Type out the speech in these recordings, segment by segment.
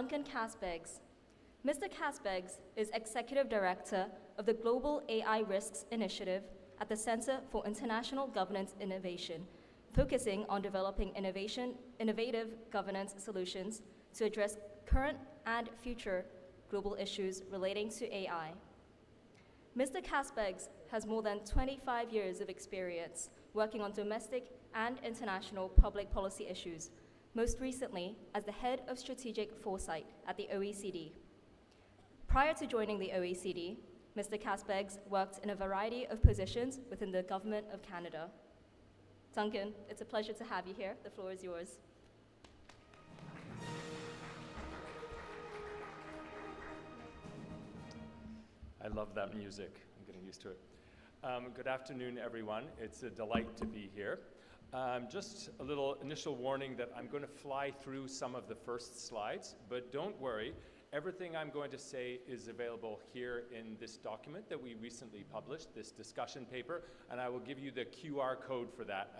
Duncan Kasbegs. Mr. Kasbegs is Executive Director of the Global AI Risks Initiative at the Center for International Governance Innovation, focusing on developing innovative governance solutions to address current and future global issues relating to AI. Mr. Kasbegs has more than 25 years of experience working on domestic and international public policy issues, most recently as the head of strategic foresight at the OECD. Prior to joining the OECD, Mr. Kasbegs worked in a variety of positions within the Government of Canada. Duncan, it's a pleasure to have you here. The floor is yours. I love that music. I'm getting used to it. Good afternoon, everyone. It's a delight to be here. Just a little initial warning that I'm going to fly through some of the first slides, but don't worry. Everything I'm going to say is available here in this document that we recently published, this discussion paper, and I will give you the QR code for that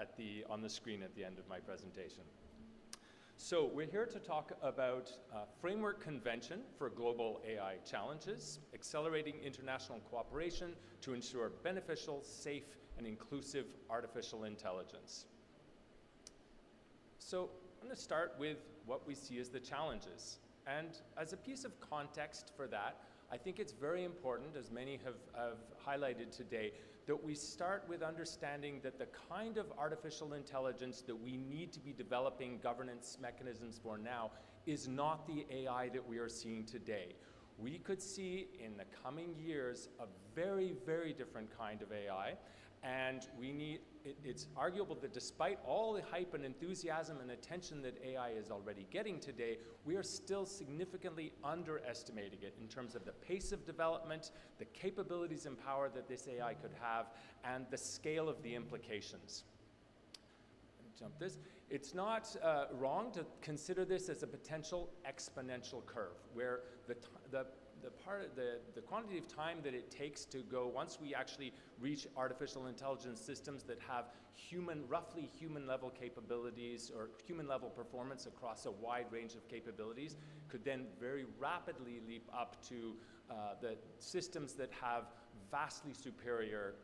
on the screen at the end of my presentation. So we're here to talk about Framework Convention for Global AI Challenges, accelerating international cooperation to ensure beneficial, safe, and inclusive artificial intelligence. So I'm going to start with what we see as the challenges. And as a piece of context for that, I think it's very important, as many have highlighted today, that we start with understanding that the kind of artificial intelligence that we need to be developing governance mechanisms for now is not the AI that we are seeing today. We could see in the coming years a very, very different kind of AI, and it's arguable that despite all the hype and enthusiasm and attention that AI is already getting today, we are still significantly underestimating it in terms of the pace of development, the capabilities and power that this AI could have, and the scale of the implications. Jump this. It's not wrong to consider this as a potential exponential curve, where the quantity of time that it takes to go, once we actually reach artificial intelligence systems that have roughly human level capabilities or human level performance across a wide range of capabilities, could then very rapidly leap up to the systems that have vastly superior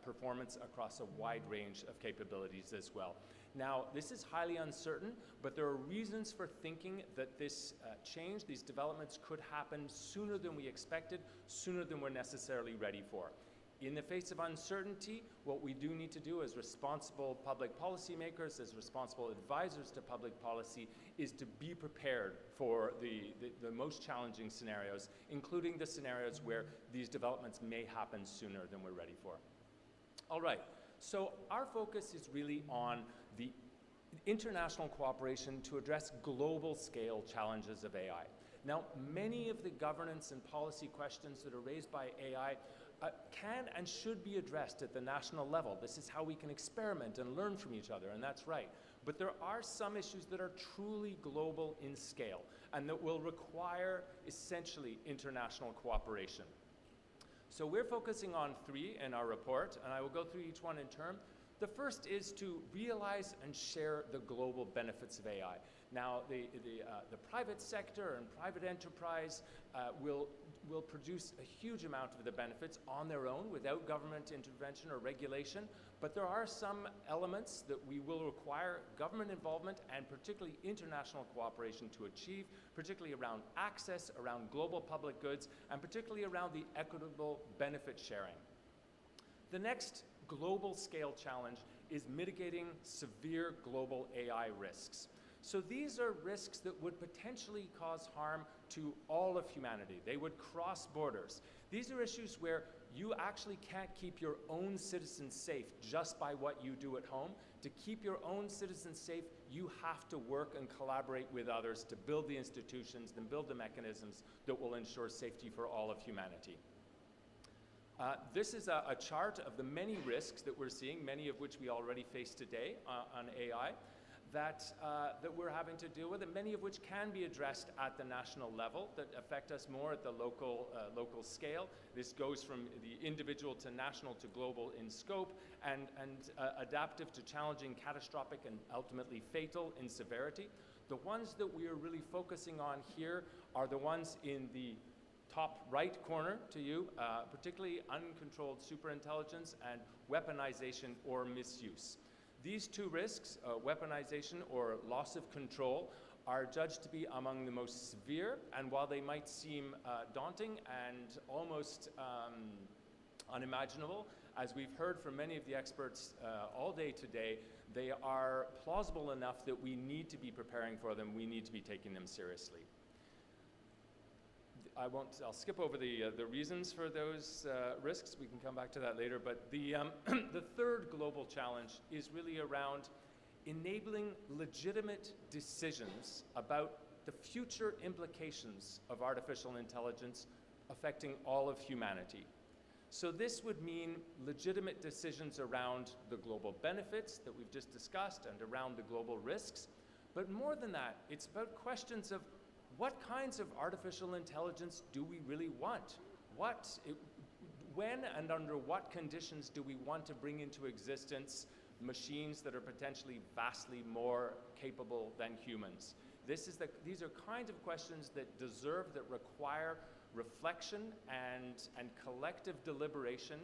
performance across a wide range of capabilities as well. Now, this is highly uncertain, but there are reasons for thinking that this change, these developments could happen sooner than we expected, sooner than we're necessarily ready for. In the face of uncertainty, what we do need to do as responsible public policymakers, as responsible advisors to public policy, is to be prepared for the most challenging scenarios, including the scenarios where these developments may happen sooner than we're ready for. All right, so our focus is really on the international cooperation to address global scale challenges of AI. Now, many of the governance and policy questions that are raised by AI can and should be addressed at the national level. This is how we can experiment and learn from each other, and that's right. But there are some issues that are truly global in scale and that will require essentially international cooperation. So we're focusing on 3 in our report, and I will go through each one in turn. The first is to realize and share the global benefits of AI. Now, the private sector and private enterprise will produce a huge amount of the benefits on their own without government intervention or regulation, but there are some elements that we will require government involvement and particularly international cooperation to achieve, particularly around access, around global public goods, and particularly around the equitable benefit sharing. The next global scale challenge is mitigating severe global AI risks. So these are risks that would potentially cause harm to all of humanity. They would cross borders. These are issues where you actually can't keep your own citizens safe just by what you do at home. To keep your own citizens safe, you have to work and collaborate with others to build the institutions and build the mechanisms that will ensure safety for all of humanity. This is a chart of the many risks that we're seeing, many of which we already face today on AI, that we're having to deal with, and many of which can be addressed at the national level that affect us more at the local scale. This goes from the individual to national to global in scope, and adaptive to challenging, catastrophic, and ultimately fatal in severity. The ones that we are really focusing on here are the ones in the top right corner to you, particularly uncontrolled superintelligence and weaponization or misuse. These two risks, weaponization or loss of control, are judged to be among the most severe, and while they might seem daunting and almost unimaginable, as we've heard from many of the experts all day today, they are plausible enough that we need to be preparing for them, we need to be taking them seriously. I'll skip over the reasons for those risks. We can come back to that later. But the third global challenge is really around enabling legitimate decisions about the future implications of artificial intelligence affecting all of humanity. So this would mean legitimate decisions around the global benefits that we've just discussed and around the global risks. But more than that, it's about questions of what kinds of artificial intelligence do we really want? When and under what conditions do we want to bring into existence machines that are potentially vastly more capable than humans? These are kinds of questions that require reflection and collective deliberation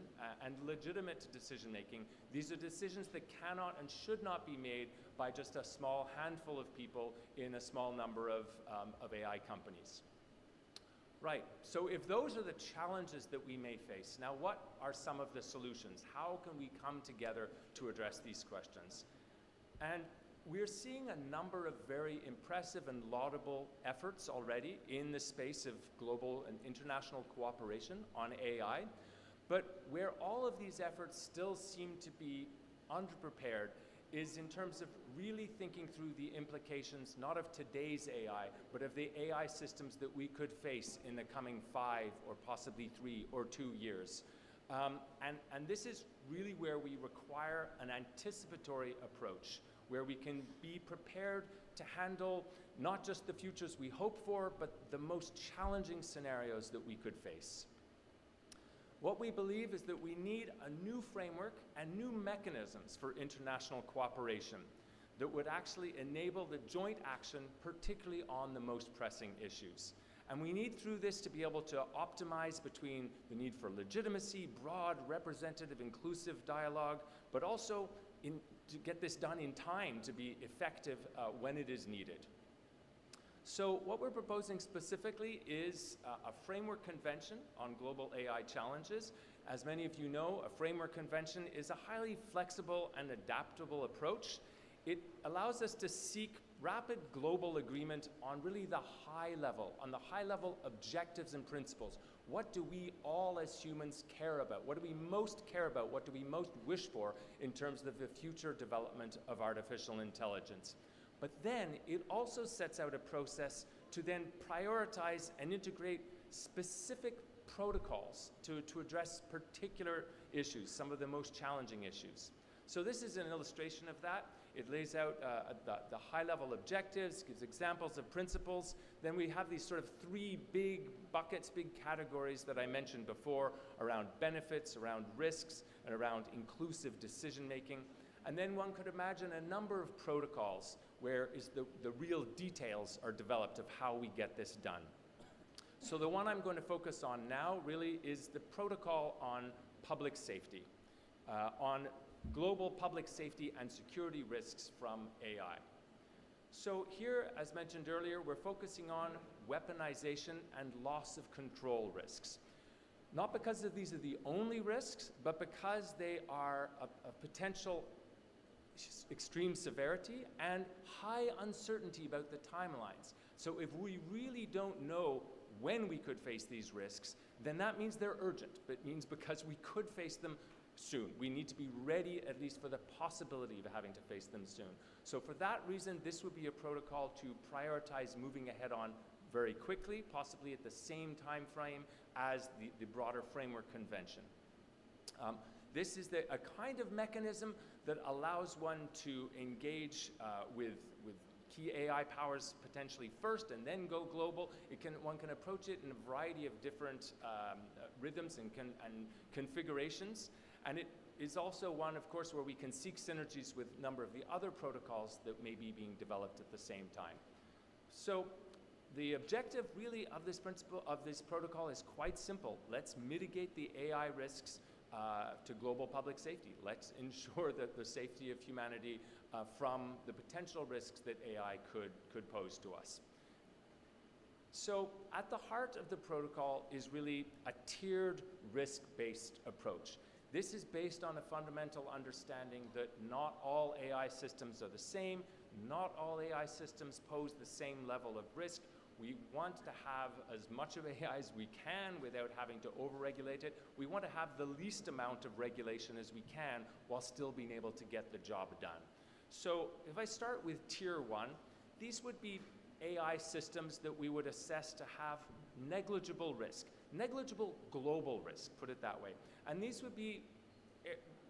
and legitimate decision making. These are decisions that cannot and should not be made by just a small handful of people in a small number of AI companies. Right, so if those are the challenges that we may face, now what are some of the solutions? How can we come together to address these questions? And we're seeing a number of very impressive and laudable efforts already in the space of global and international cooperation on AI, but where all of these efforts still seem to be underprepared is in terms of really thinking through the implications, not of today's AI, but of the AI systems that we could face in the coming 5 or possibly 3 or 2 years. And this is really where we require an anticipatory approach, where we can be prepared to handle not just the futures we hope for, but the most challenging scenarios that we could face. What we believe is that we need a new framework and new mechanisms for international cooperation that would actually enable the joint action, particularly on the most pressing issues. And we need through this to be able to optimize between the need for legitimacy, broad, representative, inclusive dialogue, but also to get this done in time to be effective when it is needed. So what we're proposing specifically is a framework convention on global AI challenges. As many of you know, a framework convention is a highly flexible and adaptable approach. It allows us to seek rapid global agreement on really the high level objectives and principles. What do we all as humans care about? What do we most care about? What do we most wish for in terms of the future development of artificial intelligence? But then it also sets out a process to then prioritize and integrate specific protocols to address particular issues, some of the most challenging issues. So this is an illustration of that. It lays out the high-level objectives, gives examples of principles. Then we have these sort of 3 big buckets, big categories that I mentioned before, around benefits, around risks, and around inclusive decision-making. And then one could imagine a number of protocols where the real details are developed of how we get this done. So the one I'm going to focus on now really is the protocol on public safety, on global public safety and security risks from AI. So here, as mentioned earlier, we're focusing on weaponization and loss of control risks. Not because these are the only risks, but because they are a potential extreme severity and high uncertainty about the timelines. So if we really don't know when we could face these risks, then that means they're urgent. It means because we could face them soon. We need to be ready at least for the possibility of having to face them soon. So for that reason, this would be a protocol to prioritize moving ahead on very quickly, possibly at the same time frame as the broader framework convention. This is a kind of mechanism that allows one to engage with key AI powers potentially first and then go global. One can approach it in a variety of different rhythms and configurations. And it is also one, of course, where we can seek synergies with a number of the other protocols that may be being developed at the same time. So the objective really of this principle, of this protocol, is quite simple. Let's mitigate the AI risks to global public safety. Let's ensure that the safety of humanity from the potential risks that AI could pose to us. So at the heart of the protocol is really a tiered risk-based approach. This is based on a fundamental understanding that not all AI systems are the same, not all AI systems pose the same level of risk. We want to have as much of AI as we can without having to overregulate it. We want to have the least amount of regulation as we can while still being able to get the job done. So if I start with tier 1, these would be AI systems that we would assess to have negligible risk, negligible global risk, put it that way. And these would be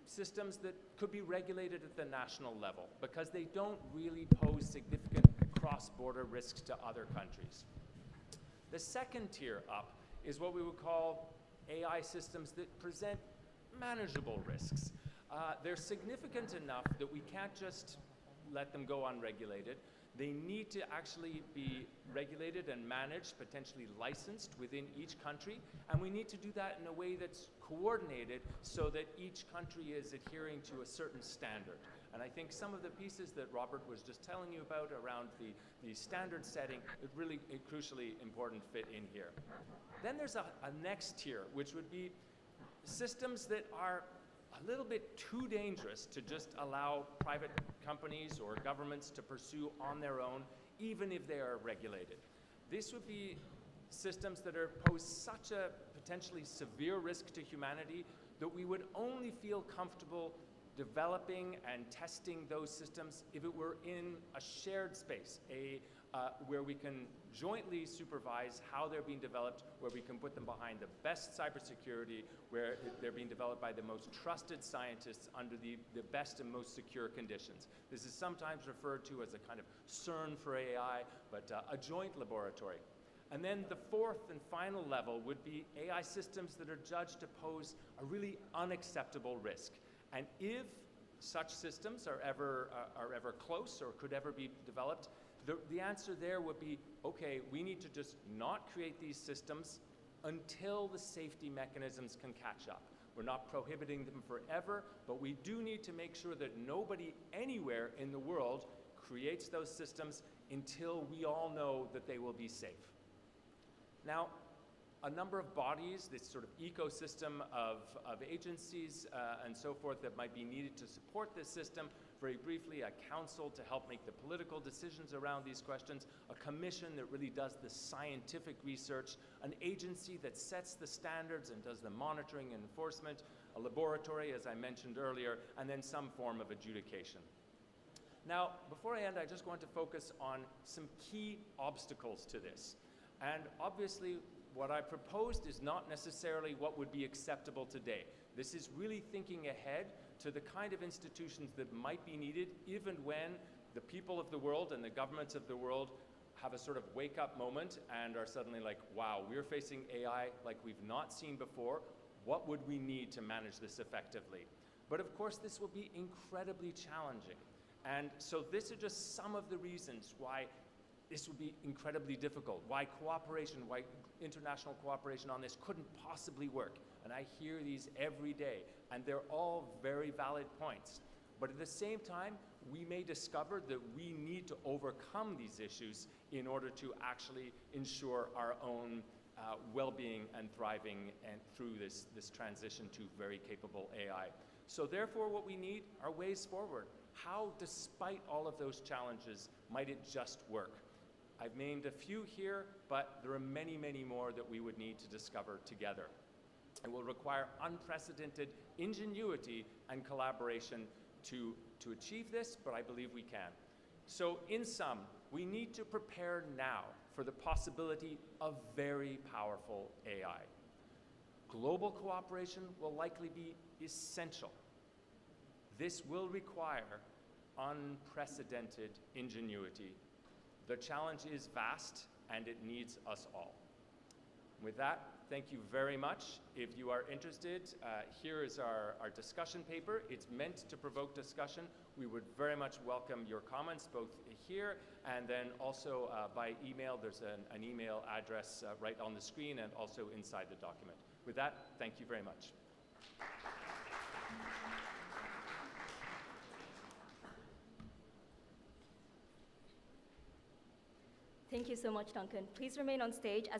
systems that could be regulated at the national level because they don't really pose significant cross-border risks to other countries. The second tier up is what we would call AI systems that present manageable risks. They're significant enough that we can't just let them go unregulated. They need to actually be regulated and managed, potentially licensed within each country, and we need to do that in a way that's coordinated so that each country is adhering to a certain standard. And I think some of the pieces that Robert was just telling you about around the standard setting is really a crucially important fit in here. Then there's a next tier, which would be systems that are a little bit too dangerous to just allow private companies or governments to pursue on their own, even if they are regulated. This would be systems that pose such a potentially severe risk to humanity that we would only feel comfortable developing and testing those systems if it were in a shared space, where we can jointly supervise how they're being developed, where we can put them behind the best cybersecurity, where they're being developed by the most trusted scientists under the best and most secure conditions. This is sometimes referred to as a kind of CERN for AI, but a joint laboratory. And then the fourth and final level would be AI systems that are judged to pose a really unacceptable risk. And if such systems are ever close or could ever be developed, the answer there would be, okay, we need to just not create these systems until the safety mechanisms can catch up. We're not prohibiting them forever, but we do need to make sure that nobody anywhere in the world creates those systems until we all know that they will be safe. Now, a number of bodies, this sort of ecosystem of agencies and so forth that might be needed to support this system. Very briefly, a council to help make the political decisions around these questions, a commission that really does the scientific research, an agency that sets the standards and does the monitoring and enforcement, a laboratory, as I mentioned earlier, and then some form of adjudication. Now, before I end, I just want to focus on some key obstacles to this. And obviously, what I proposed is not necessarily what would be acceptable today. This is really thinking ahead to the kind of institutions that might be needed even when the people of the world and the governments of the world have a sort of wake-up moment and are suddenly like, wow, we're facing AI like we've not seen before. What would we need to manage this effectively? But of course, this will be incredibly challenging. And so these are just some of the reasons why this would be incredibly difficult, why international cooperation on this couldn't possibly work. And I hear these every day, and they're all very valid points. But at the same time, we may discover that we need to overcome these issues in order to actually ensure our own well-being and thriving and through this transition to very capable AI. So therefore, what we need are ways forward. How, despite all of those challenges, might it just work? I've named a few here, but there are many, many more that we would need to discover together. It will require unprecedented ingenuity and collaboration to achieve this, but I believe we can. So in sum, we need to prepare now for the possibility of very powerful AI. Global cooperation will likely be essential. This will require unprecedented ingenuity. The challenge is vast, and it needs us all. With that, thank you very much. If you are interested, here is our discussion paper. It's meant to provoke discussion. We would very much welcome your comments, both here and then also by email. There's an email address right on the screen and also inside the document. With that, thank you very much. Thank you so much, Duncan. Please remain on stage as we